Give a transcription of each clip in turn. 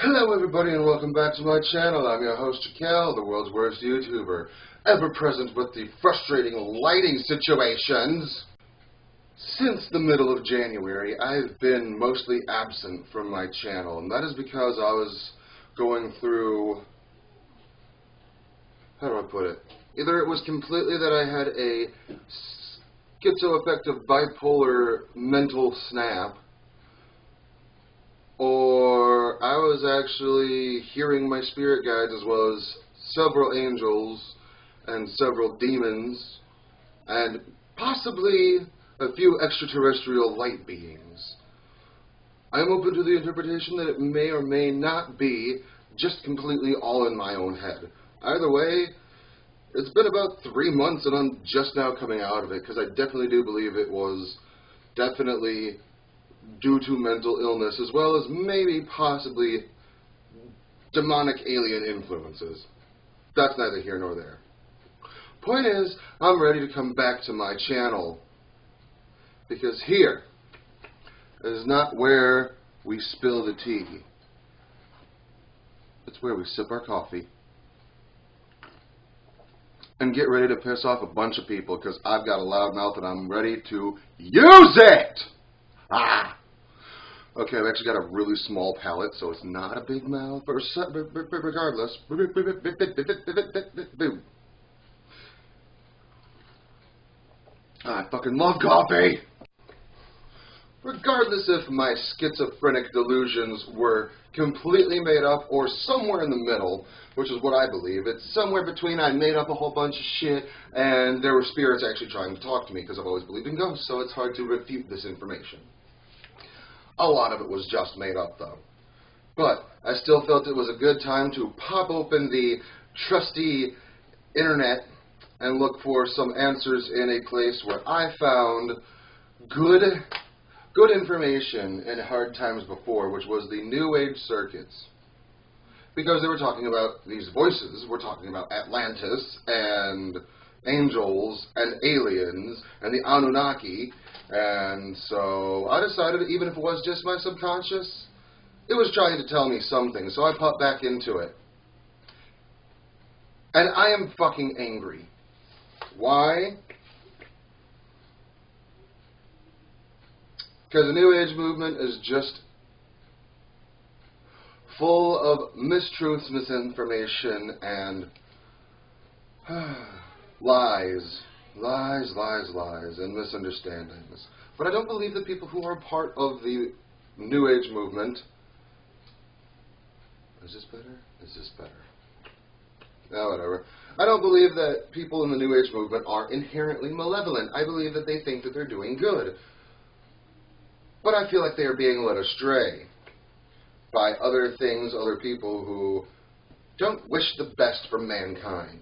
Hello everybody and welcome back to my channel. I'm your host Jaquel, the world's worst YouTuber, ever present with the frustrating lighting situations. Since the middle of January, I've been mostly absent from my channel, and that is because I was going through, how do I put it? Either it was completely that I had a schizoaffective bipolar mental snap, or I was actually hearing my spirit guides as well as several angels and several demons and possibly a few extraterrestrial light beings. I am open to the interpretation that it may or may not be just completely all in my own head. Either way, it's been about 3 months and I'm just now coming out of it, because I definitely do believe it was definitely due to mental illness, as well as maybe possibly demonic alien influences. That's neither here nor there. Point is, I'm ready to come back to my channel, because here is not where we spill the tea. It's where we sip our coffee and get ready to piss off a bunch of people, because I've got a loud mouth and I'm ready to use it! Okay, I've actually got a really small palate, so it's not a big mouth, but regardless. I fucking love coffee! Regardless if my schizophrenic delusions were completely made up or somewhere in the middle, which is what I believe. It's somewhere between I made up a whole bunch of shit and there were spirits actually trying to talk to me, because I've always believed in ghosts, so it's hard to refute this information. A lot of it was just made up, though. But I still felt it was a good time to pop open the trusty internet and look for some answers in a place where I found good information in hard times before, which was the New Age circuits. Because they were talking about these voices, we're talking about Atlantis and angels and aliens and the Anunnaki, and so I decided, even if it was just my subconscious, it was trying to tell me something, so I popped back into it. And I am fucking angry. Why? Because the New Age movement is just full of mistruths, misinformation, and lies, and misunderstandings. But I don't believe that people who are part of the New Age movement... Is this better? Is this better? Oh, whatever. I don't believe that people in the New Age movement are inherently malevolent. I believe that they think that they're doing good. But I feel like they are being led astray by other things, other people who don't wish the best for mankind.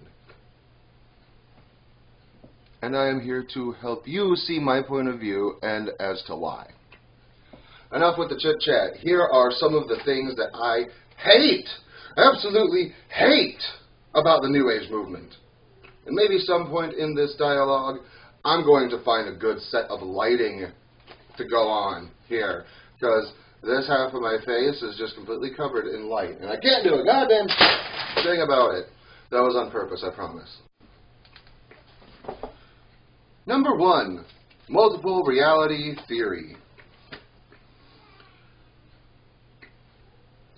And I am here to help you see my point of view and as to why. Enough with the chit-chat. Here are some of the things that I hate, absolutely hate, about the New Age movement. And maybe some point in this dialogue, I'm going to find a good set of lighting to go on here, because this half of my face is just completely covered in light, and I can't do a goddamn thing about it. That was on purpose, I promise. Number 1, multiple reality theory.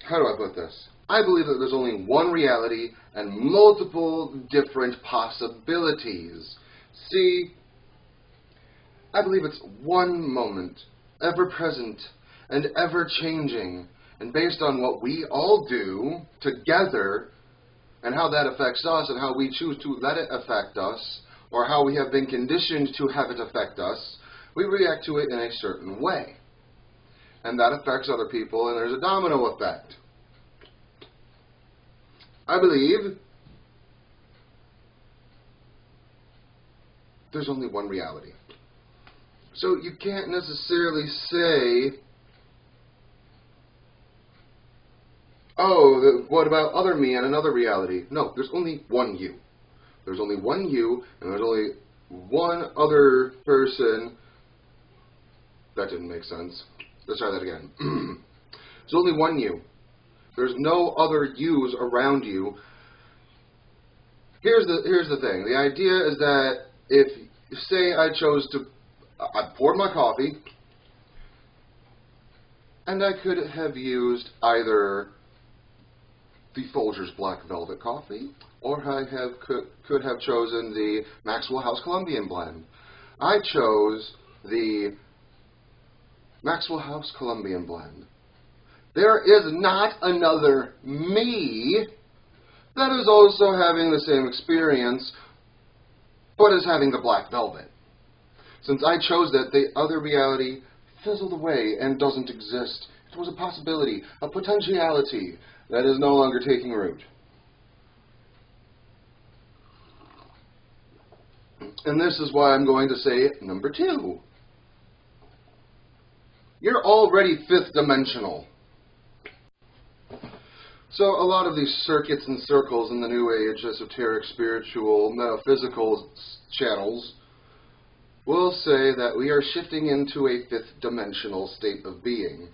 How do I put this? I believe that there's only one reality and multiple different possibilities. See, I believe it's one moment, ever present and ever changing, and based on what we all do together and how that affects us and how we choose to let it affect us, or how we have been conditioned to have it affect us, we react to it in a certain way. And that affects other people, and there's a domino effect. I believe there's only one reality. So you can't necessarily say, oh, what about other me and another reality? No, there's only one you. There's only one you, and there's only one other person. That didn't make sense. Let's try that again. There's only one you. There's no other yous around you. Here's the thing. The idea is that if, say, I poured my coffee, and I could have used either the Folgers Black Velvet coffee, or I could have chosen the Maxwell House Colombian blend. I chose the Maxwell House Colombian blend. There is not another me that is also having the same experience, but is having the Black Velvet. Since I chose that, the other reality fizzled away and doesn't exist. It was a possibility, a potentiality that is no longer taking root. And this is why I'm going to say number 2. You're already fifth dimensional. So a lot of these circuits and circles in the New Age, esoteric, spiritual, metaphysical channels will say that we are shifting into a fifth dimensional state of being.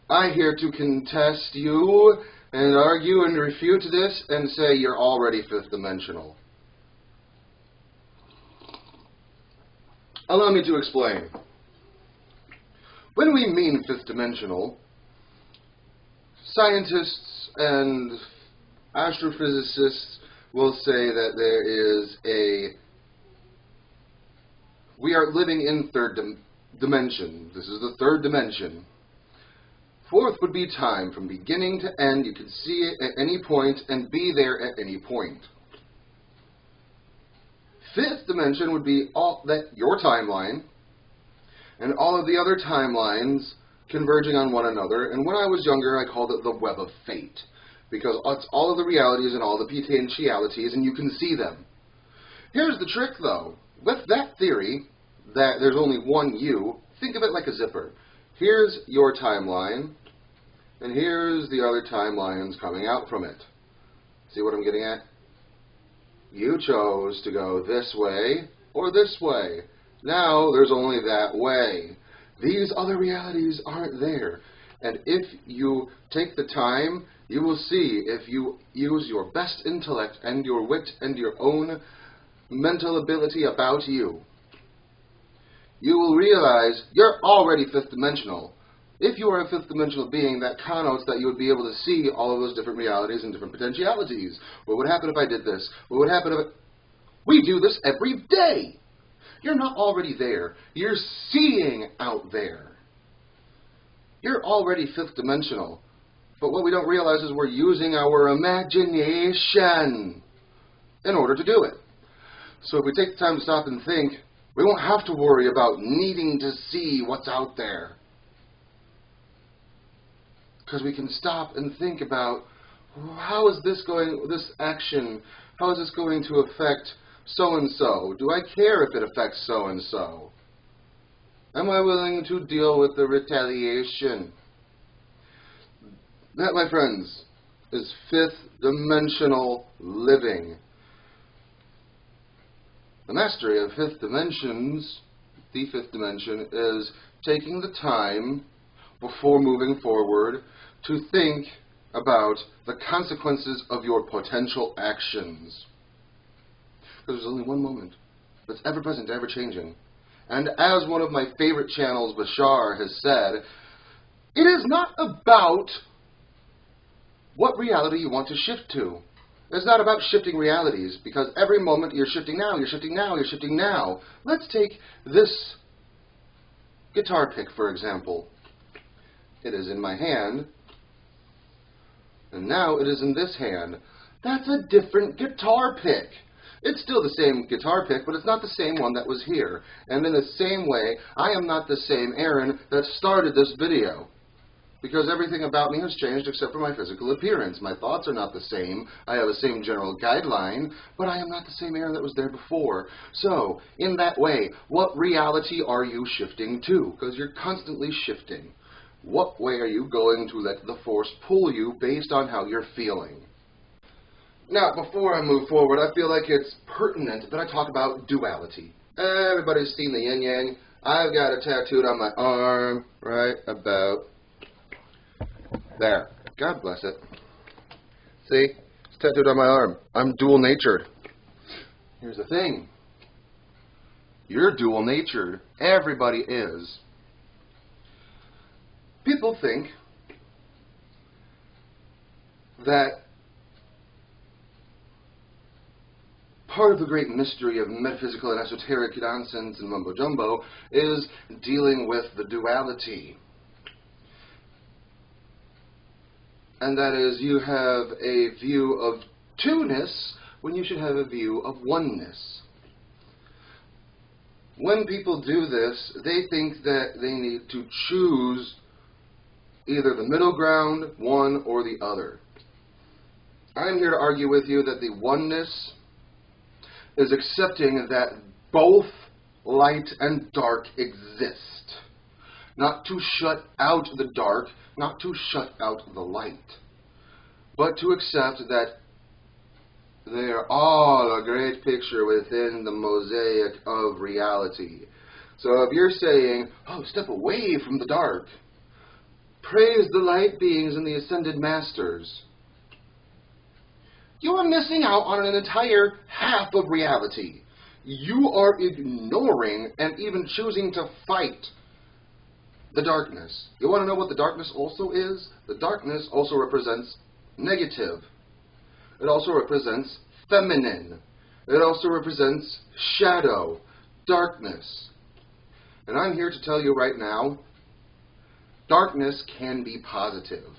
I here to contest you and argue and refute this and say you're already fifth dimensional. Allow me to explain. When we mean fifth dimensional, scientists and astrophysicists will say that we are living in third dimension. This is the third dimension. Fourth would be time. From beginning to end, you can see it at any point and be there at any point. Fifth dimension would be your timeline and all of the other timelines converging on one another. And when I was younger, I called it the web of fate, because it's all of the realities and all the potentialities, and you can see them. Here's the trick, though. With that theory that there's only one you, think of it like a zipper. Here's your timeline, and here's the other timelines coming out from it. See what I'm getting at? You chose to go this way or this way. Now there's only that way. These other realities aren't there. And if you take the time, you will see, if you use your best intellect and your wit and your own mental ability about you, you will realize you're already fifth dimensional. If you are a fifth dimensional being, that connotes that you would be able to see all of those different realities and different potentialities. What would happen if I did this? What would happen if we do this every day? You're not already there. You're seeing out there. You're already fifth dimensional. But what we don't realize is we're using our imagination in order to do it. So if we take the time to stop and think, we won't have to worry about needing to see what's out there. Because we can stop and think about, how is this action, how is this going to affect so-and-so? Do I care if it affects so-and-so? Am I willing to deal with the retaliation? That, my friends, is fifth dimensional living. The mastery of fifth dimensions, the fifth dimension, is taking the time before moving forward to think about the consequences of your potential actions. Because there's only one moment that's ever present, ever changing. And as one of my favorite channels, Bashar, has said, it is not about what reality you want to shift to. It's not about shifting realities, because every moment you're shifting now, you're shifting now, you're shifting now. Let's take this guitar pick, for example. It is in my hand, and now it is in this hand. That's a different guitar pick. It's still the same guitar pick, but it's not the same one that was here. And in the same way, I am not the same Aaron that started this video, because everything about me has changed except for my physical appearance. My thoughts are not the same. I have the same general guideline, but I am not the same Aaron that was there before. So, in that way, what reality are you shifting to? Because you're constantly shifting. What way are you going to let the force pull you based on how you're feeling? Now, before I move forward, I feel like it's pertinent that I talk about duality. Everybody's seen the yin-yang. I've got it tattooed on my arm, right about There. God bless it. See? It's tattooed on my arm. I'm dual-natured. Here's the thing. You're dual-natured. Everybody is. People think that part of the great mystery of metaphysical and esoteric nonsense and mumbo-jumbo is dealing with the duality. And that is, you have a view of two-ness when you should have a view of oneness. When people do this, they think that they need to choose either the middle ground, one or the other. I'm here to argue with you that the oneness is accepting that both light and dark exist. Not to shut out the dark, not to shut out the light, but to accept that they are all a great picture within the mosaic of reality. So if you're saying, oh, step away from the dark, praise the light beings and the ascended masters, you are missing out on an entire half of reality. You are ignoring and even choosing to fight the darkness. You want to know what the darkness also is? The darkness also represents negative. It also represents feminine. It also represents shadow, darkness. And I'm here to tell you right now, darkness can be positive.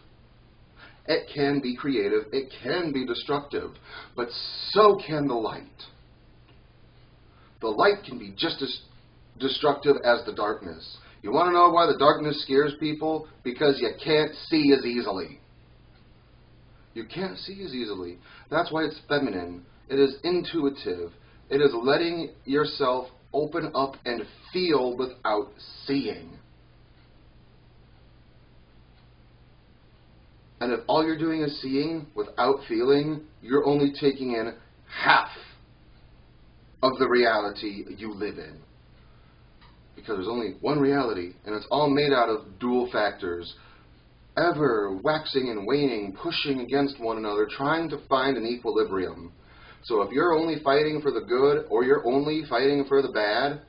It can be creative. It can be destructive. But so can the light. The light can be just as destructive as the darkness. You want to know why the darkness scares people? Because you can't see as easily. You can't see as easily. That's why it's feminine. It is intuitive. It is letting yourself open up and feel without seeing. And if all you're doing is seeing without feeling, you're only taking in half of the reality you live in. Because there's only one reality, and it's all made out of dual factors, ever waxing and waning, pushing against one another, trying to find an equilibrium. So if you're only fighting for the good, or you're only fighting for the bad,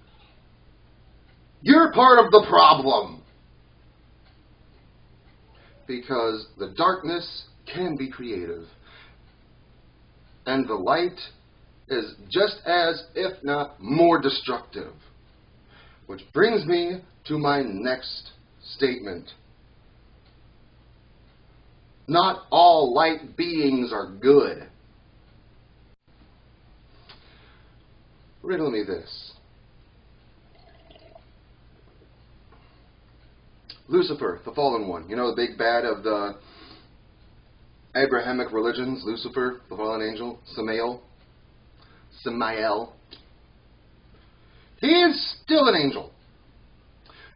you're part of the problem. Because the darkness can be creative, and the light is just as, if not more, destructive. Which brings me to my next statement. Not all light beings are good. Riddle me this. Lucifer, the fallen one. You know, the big bad of the Abrahamic religions, Lucifer, the fallen angel, Samael. He is still an angel.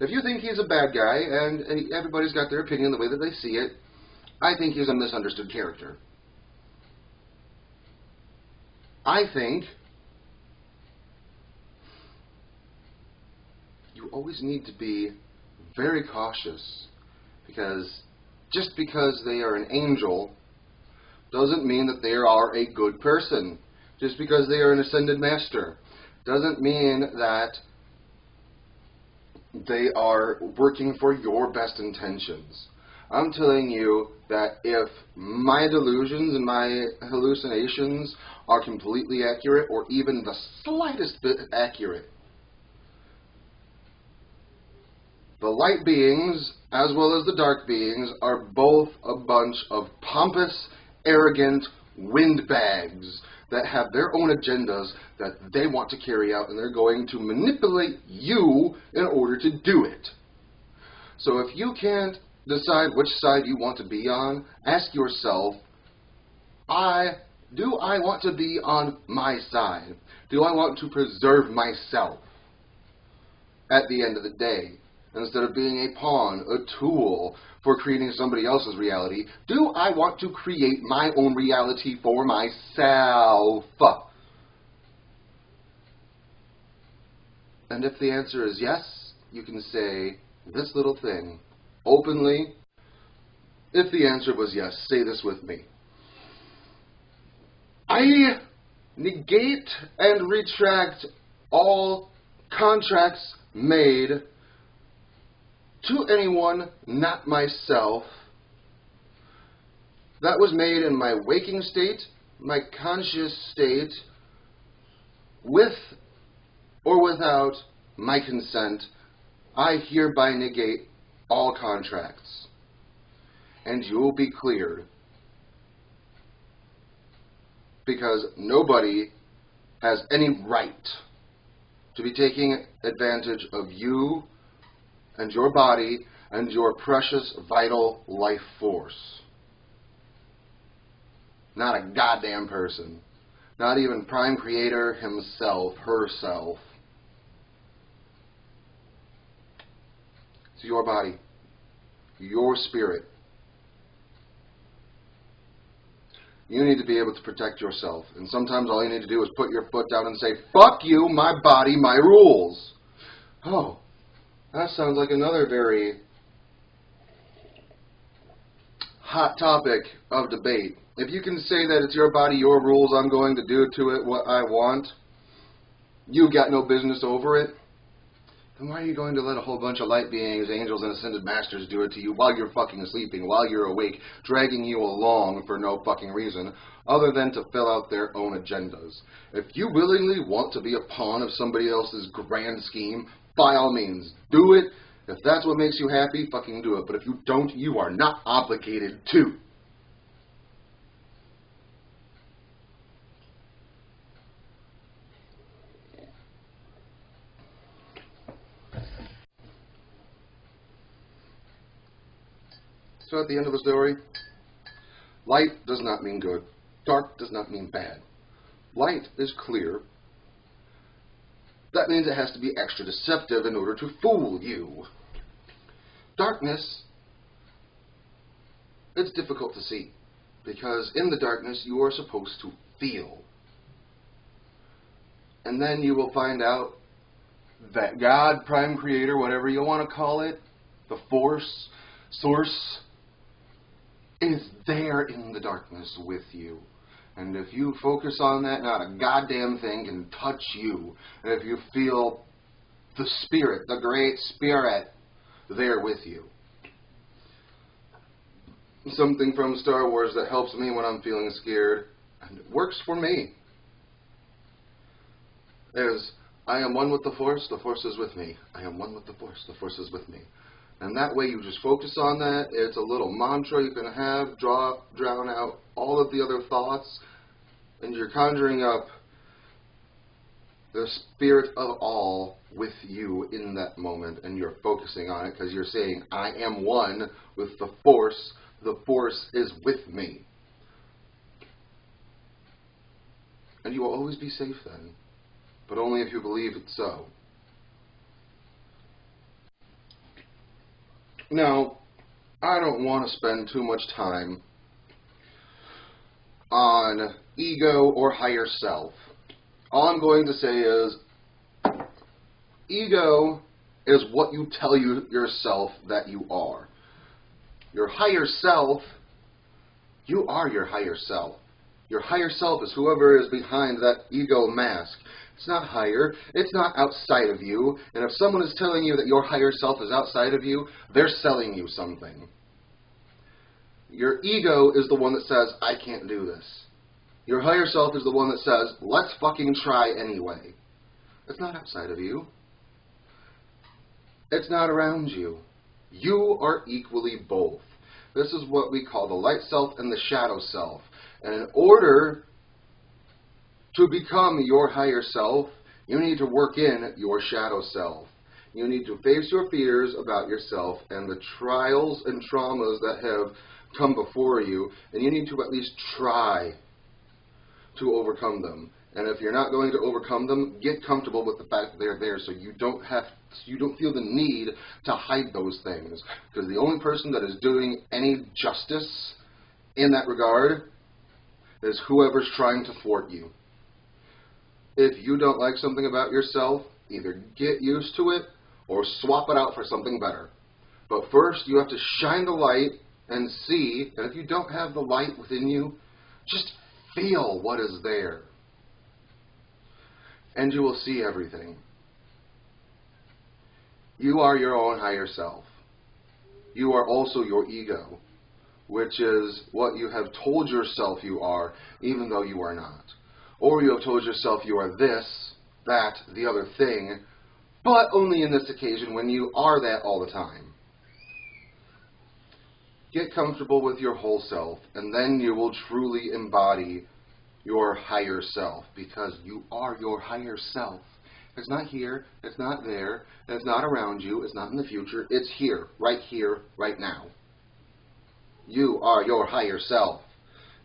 If you think he's a bad guy, and everybody's got their opinion the way that they see it, I think he's a misunderstood character. I think you always need to be very cautious, because just because they are an angel doesn't mean that they are a good person. Just because they are an ascended master doesn't mean that they are working for your best intentions. I'm telling you that if my delusions and my hallucinations are completely accurate, or even the slightest bit accurate, the light beings, as well as the dark beings, are both a bunch of pompous, arrogant windbags that have their own agendas that they want to carry out, and they're going to manipulate you in order to do it. So if you can't decide which side you want to be on, ask yourself, do I want to be on my side? Do I want to preserve myself at the end of the day? Instead of being a pawn, a tool for creating somebody else's reality, do I want to create my own reality for myself? And if the answer is yes, you can say this little thing openly If the answer was yes, say this with me. I negate and retract all contracts made to anyone, not myself, that was made in my waking state, my conscious state, with or without my consent. I hereby negate all contracts, and you will be cleared, because nobody has any right to be taking advantage of you and your body and your precious vital life force. Not a goddamn person. Not even Prime Creator himself, herself. It's your body, your spirit. You need to be able to protect yourself. And sometimes all you need to do is put your foot down and say, fuck you, my body, my rules. Oh, that sounds like another very hot topic of debate. If you can say that it's your body, your rules, I'm going to do to it what I want, you got no business over it, then why are you going to let a whole bunch of light beings, angels, and ascended masters do it to you while you're fucking sleeping, while you're awake, dragging you along for no fucking reason, other than to fill out their own agendas? If you willingly want to be a pawn of somebody else's grand scheme, by all means, do it. If that's what makes you happy, fucking do it. But if you don't, you are not obligated to. So at the end of the story, light does not mean good. Dark does not mean bad. Light is clear. That means it has to be extra deceptive in order to fool you. Darkness, it's difficult to see, because in the darkness you are supposed to feel. And then you will find out that God, Prime Creator, whatever you want to call it, the Force, Source, is there in the darkness with you. And if you focus on that, not a goddamn thing can touch you. And if you feel the Spirit, the Great Spirit, there with you. Something from Star Wars that helps me when I'm feeling scared, and it works for me, is, I am one with the Force is with me. I am one with the Force is with me. And that way you just focus on that. It's a little mantra you can have, drown out all of the other thoughts, and you're conjuring up the spirit of all with you in that moment, and you're focusing on it because you're saying, I am one with the Force is with me. And you will always be safe then, but only if you believe it so. Now, I don't want to spend too much time on ego or higher self. All I'm going to say is, ego is what you tell yourself that you are. Your higher self, you are your higher self. Your higher self is whoever is behind that ego mask. It's not higher. It's not outside of you. And if someone is telling you that your higher self is outside of you, they're selling you something. Your ego is the one that says, I can't do this. Your higher self is the one that says, let's fucking try anyway. It's not outside of you. It's not around you. You are equally both. This is what we call the light self and the shadow self. And in order to become your higher self, you need to work in your shadow self. You need to face your fears about yourself and the trials and traumas that have come before you, and you need to at least try to overcome them. And if you're not going to overcome them, get comfortable with the fact that they're there, so you don't feel the need to hide those things. Because the only person that is doing any justice in that regard is whoever's trying to thwart you. If you don't like something about yourself, either get used to it or swap it out for something better. But first, you have to shine the light and see. And if you don't have the light within you, just feel what is there. And you will see everything. You are your own higher self. You are also your ego, which is what you have told yourself you are, even though you are not. Or you have told yourself you are this, that, the other thing, but only in this occasion when you are that all the time. Get comfortable with your whole self, and then you will truly embody your higher self, because you are your higher self. It's not here, it's not there, it's not around you, it's not in the future, it's here, right now. You are your higher self.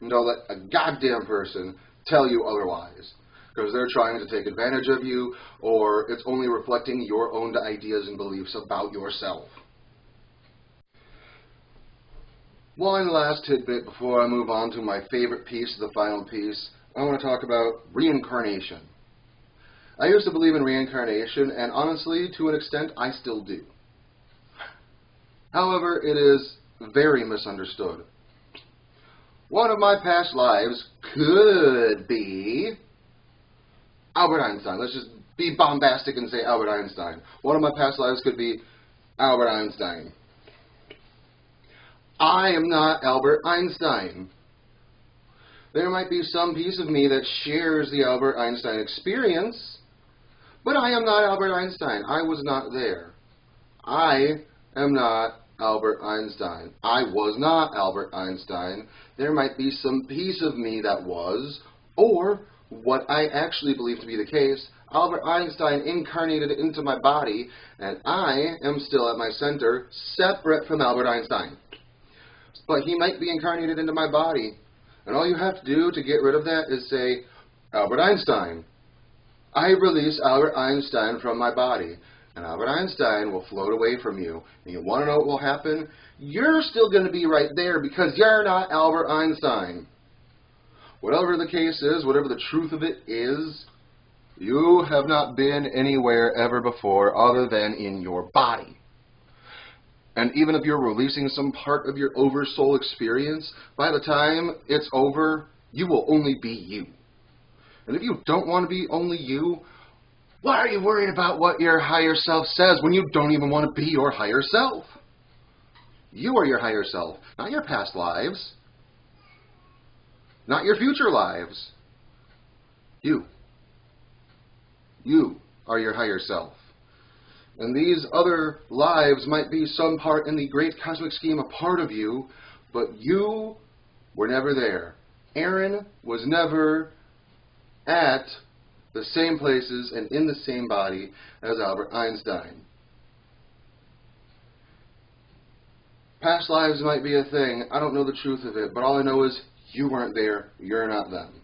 And don't let a goddamn person tell you otherwise, because they're trying to take advantage of you, or it's only reflecting your own ideas and beliefs about yourself. One last tidbit before I move on to my favorite piece, the final piece. I want to talk about reincarnation. I used to believe in reincarnation, and honestly, to an extent, I still do. However, it is very misunderstood. One of my past lives could be Albert Einstein. Let's just be bombastic and say Albert Einstein. One of my past lives could be Albert Einstein. I am not Albert Einstein. There might be some piece of me that shares the Albert Einstein experience, but I am not Albert Einstein. I was not there. I am not Albert Einstein. I was not Albert Einstein. There might be some piece of me that was, or what I actually believe to be the case, Albert Einstein incarnated into my body, and I am still at my center, separate from Albert Einstein. But he might be incarnated into my body, and all you have to do to get rid of that is say, Albert Einstein. I release Albert Einstein from my body, and Albert Einstein will float away from you. And you want to know what will happen? You're still going to be right there because you're not Albert Einstein. Whatever the case is, whatever the truth of it is, you have not been anywhere ever before other than in your body. And even if you're releasing some part of your oversoul experience, by the time it's over, you will only be you. And if you don't want to be only you, why are you worried about what your higher self says when you don't even want to be your higher self? You are your higher self, not your past lives, not your future lives. You. You are your higher self. And these other lives might be some part in the great cosmic scheme, a part of you, but you were never there. Aaron was never at the same places and in the same body as Albert Einstein. Past lives might be a thing. I don't know the truth of it, but all I know is you weren't there. You're not them.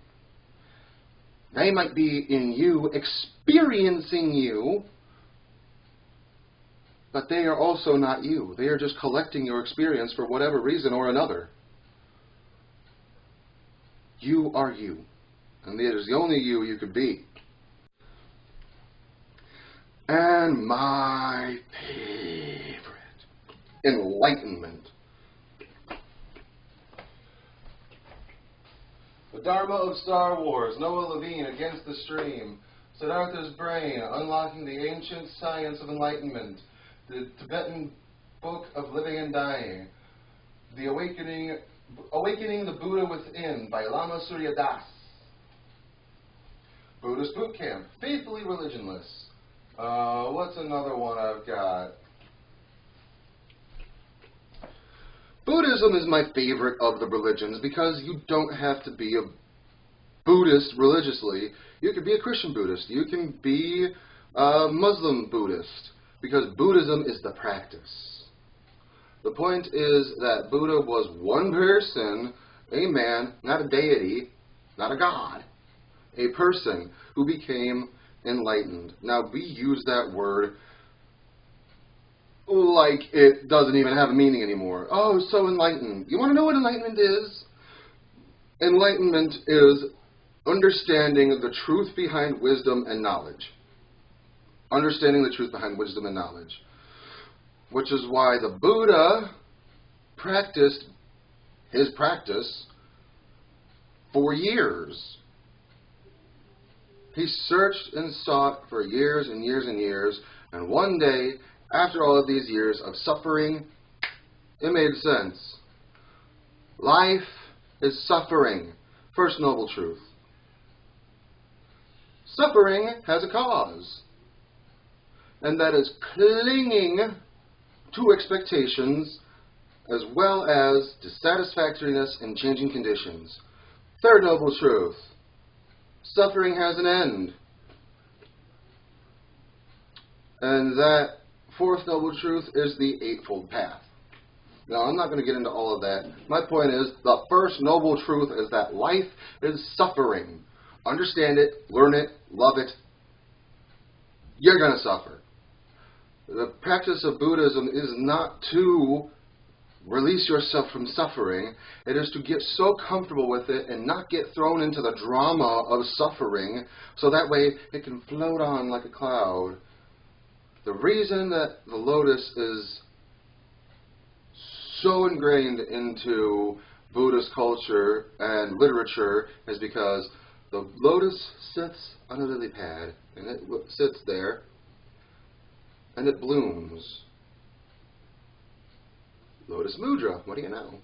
They might be in you, experiencing you, but they are also not you. They are just collecting your experience for whatever reason or another. You are you. And it is the only you could be. And my favorite, enlightenment. The Dharma of Star Wars, Noah Levine against the stream. Siddhartha's brain, unlocking the ancient science of enlightenment. The Tibetan Book of Living and Dying. The Awakening the Buddha Within by Lama Surya Das. Buddhist Boot Camp, Faithfully Religionless. What's another one I've got? Buddhism is my favorite of the religions because you don't have to be a Buddhist religiously. You can be a Christian Buddhist. You can be a Muslim Buddhist because Buddhism is the practice. The point is that Buddha was one person, a man, not a deity, not a god, a person who became enlightened. Now, we use that word like it doesn't even have a meaning anymore. Oh, so enlightened. You want to know what enlightenment is? Enlightenment is understanding the truth behind wisdom and knowledge. Understanding the truth behind wisdom and knowledge. Which is why the Buddha practiced his practice for years. He searched and sought for years and years and years, and one day, after all of these years of suffering, it made sense. Life is suffering. First noble truth. Suffering has a cause, and that is clinging to expectations as well as dissatisfactoriness in changing conditions. Third noble truth. Suffering has an end. And that fourth noble truth is the Eightfold Path. Now, I'm not going to get into all of that. My point is, the first noble truth is that life is suffering. Understand it, learn it, love it. You're going to suffer. The practice of Buddhism is not to release yourself from suffering. It is to get so comfortable with it and not get thrown into the drama of suffering, so that way it can float on like a cloud. The reason that the lotus is so ingrained into Buddhist culture and literature is because the lotus sits on a lily pad, and it sits there, and it blooms. Lotus mudra, what do you know?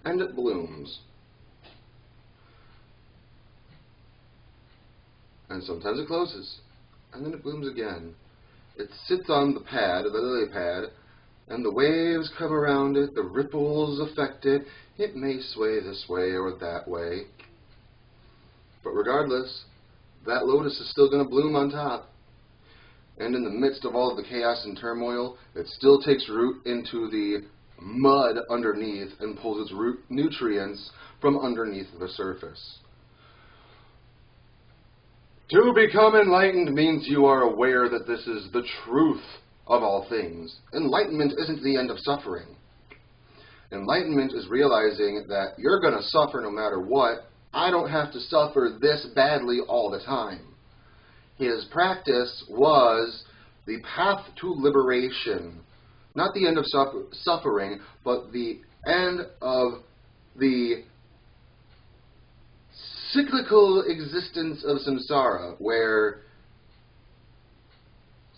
And it blooms. And sometimes it closes, and then it blooms again. It sits on the pad, the lily pad, and the waves come around it, the ripples affect it. It may sway this way or that way. But regardless, that lotus is still going to bloom on top. And in the midst of all of the chaos and turmoil, it still takes root into the mud underneath and pulls its root nutrients from underneath the surface. To become enlightened means you are aware that this is the truth of all things. Enlightenment isn't the end of suffering. Enlightenment is realizing that you're going to suffer no matter what. I don't have to suffer this badly all the time. His practice was the path to liberation. Not the end of suffering, but the end of the cyclical existence of samsara, where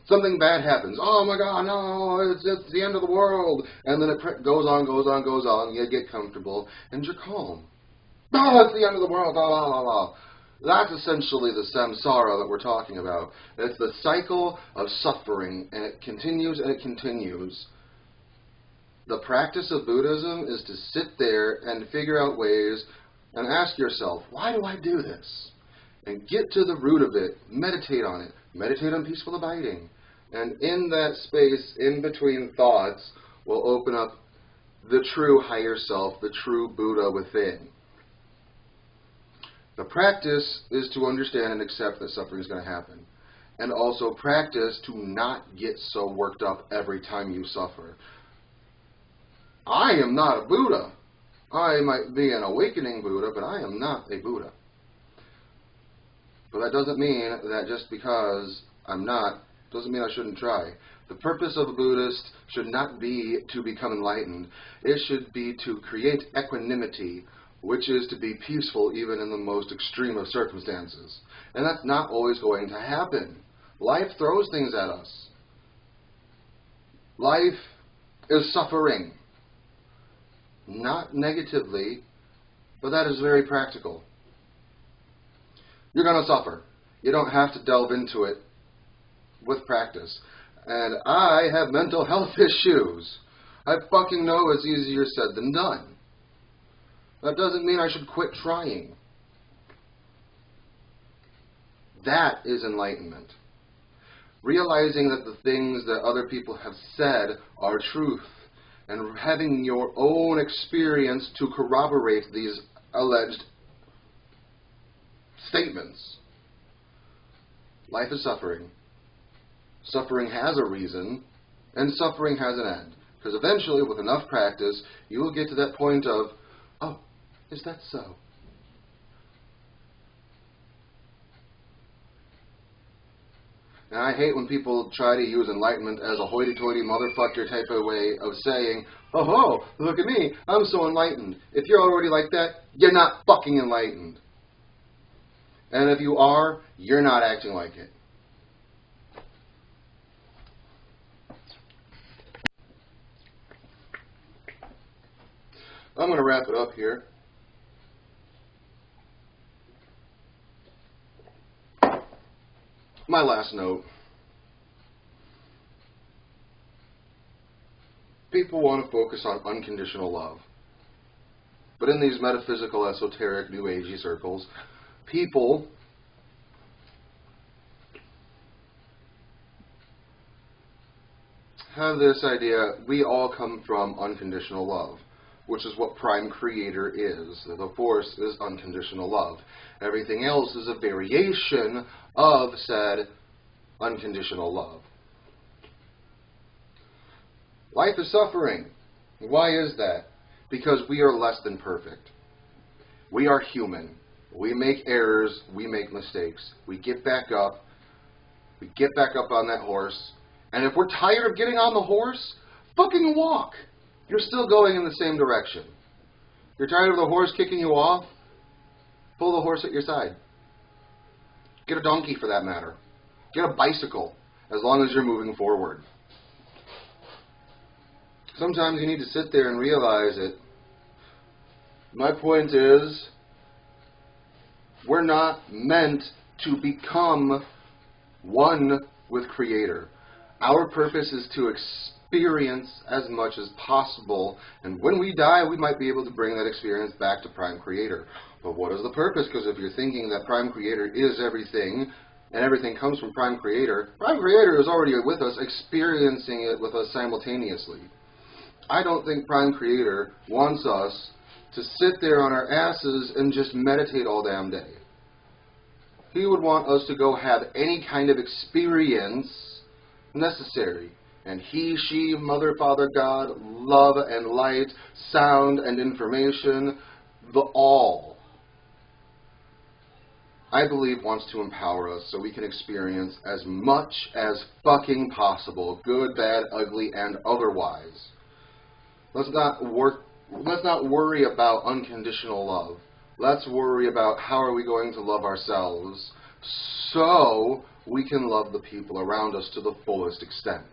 something bad happens. Oh my God, no, it's the end of the world. And then it goes on, goes on, goes on. You get comfortable, and you're calm. Oh, it's the end of the world, la, la, la, la. That's essentially the samsara that we're talking about. It's the cycle of suffering, and it continues and it continues. The practice of Buddhism is to sit there and figure out ways and ask yourself, why do I do this? And get to the root of it. Meditate on it. Meditate on peaceful abiding. And in that space, in between thoughts, will open up the true higher self, the true Buddha within. The practice is to understand and accept that suffering is going to happen. And also practice to not get so worked up every time you suffer. I am not a Buddha. I might be an awakening Buddha, but I am not a Buddha. But that doesn't mean that just because I'm not, doesn't mean I shouldn't try. The purpose of a Buddhist should not be to become enlightened. It should be to create equanimity, which is to be peaceful even in the most extreme of circumstances. And that's not always going to happen. Life throws things at us. Life is suffering. Not negatively, but that is very practical. You're going to suffer. You don't have to delve into it with practice. And I have mental health issues. I fucking know it's easier said than done. That doesn't mean I should quit trying. That is enlightenment. Realizing that the things that other people have said are truth, and having your own experience to corroborate these alleged statements. Life is suffering. Suffering has a reason, and suffering has an end. Because eventually, with enough practice, you will get to that point of, oh, is that so? And I hate when people try to use enlightenment as a hoity-toity motherfucker type of way of saying, oh ho, look at me, I'm so enlightened. If you're already like that, you're not fucking enlightened. And if you are, you're not acting like it. I'm going to wrap it up here. My last note. People want to focus on unconditional love. But in these metaphysical, esoteric, new agey circles, people have this idea, we all come from unconditional love, which is what Prime Creator is. The Force is unconditional love. Everything else is a variation of said unconditional love. Life is suffering. Why is that? Because we are less than perfect. We are human. We make errors. We make mistakes. We get back up. We get back up on that horse. And if we're tired of getting on the horse, fucking walk. You're still going in the same direction. You're tired of the horse kicking you off? Pull the horse at your side. Get a donkey for that matter. Get a bicycle, as long as you're moving forward. Sometimes you need to sit there and realize it. My point is, we're not meant to become one with Creator. Our purpose is to experience as much as possible, and when we die, we might be able to bring that experience back to Prime Creator. But what is the purpose? Because if you're thinking that Prime Creator is everything, and everything comes from Prime Creator is already with us, experiencing it with us simultaneously. I don't think Prime Creator wants us to sit there on our asses and just meditate all damn day. He would want us to go have any kind of experience necessary. And He, She, Mother, Father, God, love and light, sound and information, the all, I believe wants to empower us so we can experience as much as fucking possible, good, bad, ugly, and otherwise. Let's not worry about unconditional love. Let's worry about how are we going to love ourselves so we can love the people around us to the fullest extent.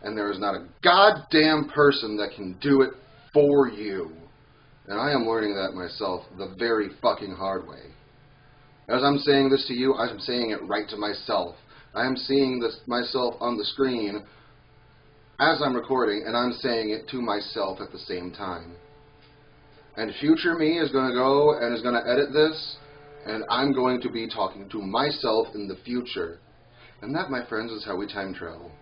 And there is not a goddamn person that can do it for you. And I am learning that myself the very fucking hard way. As I'm saying this to you, I'm saying it right to myself. I am seeing this myself on the screen as I'm recording, and I'm saying it to myself at the same time. And future me is going to go and is going to edit this, and I'm going to be talking to myself in the future. And that, my friends, is how we time travel.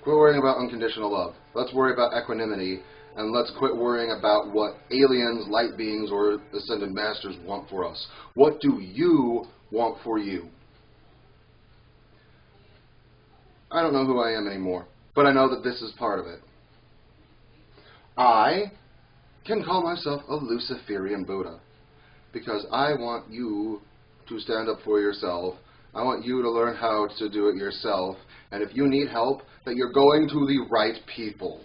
Quit worrying about unconditional love. Let's worry about equanimity, and let's quit worrying about what aliens, light beings, or ascended masters want for us. What do you want for you? I don't know who I am anymore, but I know that this is part of it. I can call myself a Luciferian Buddha because I want you to stand up for yourself. I want you to learn how to do it yourself, and if you need help, that you're going to the right people.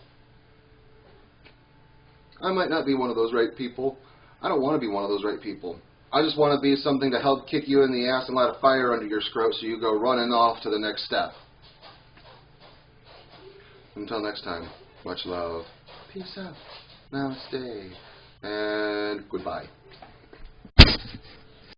I might not be one of those right people. I don't want to be one of those right people. I just want to be something to help kick you in the ass and light a fire under your scrot so you go running off to the next step. Until next time, much love. Peace out. Namaste. And goodbye.